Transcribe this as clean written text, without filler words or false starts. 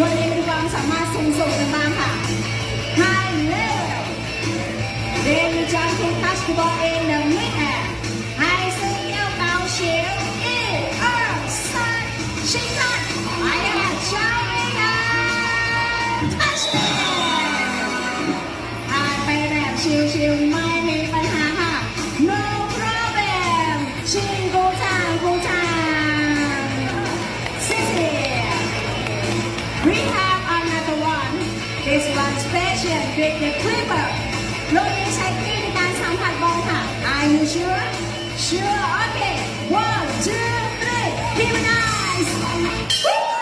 ช่วงนี้มีความสามารถสูงๆกันบ้างค่ะ High level Then you jump to touch the ball in the mid-air ให้ซึ่งเที่ยวเบาเฉียว1 2 3ชิงชันไปแล้วใช้งานทัชผ่านไปแบบชิวๆไม่มีปัญหาค่ะ No problem ชิงกูทางกูทาง We have another one. This one special with the clipper. โลกนี้ใช้ครีมในการสัมผัสบอลค่ะ Are you sure? Sure. Okay. 1 2 3. Keep it nice.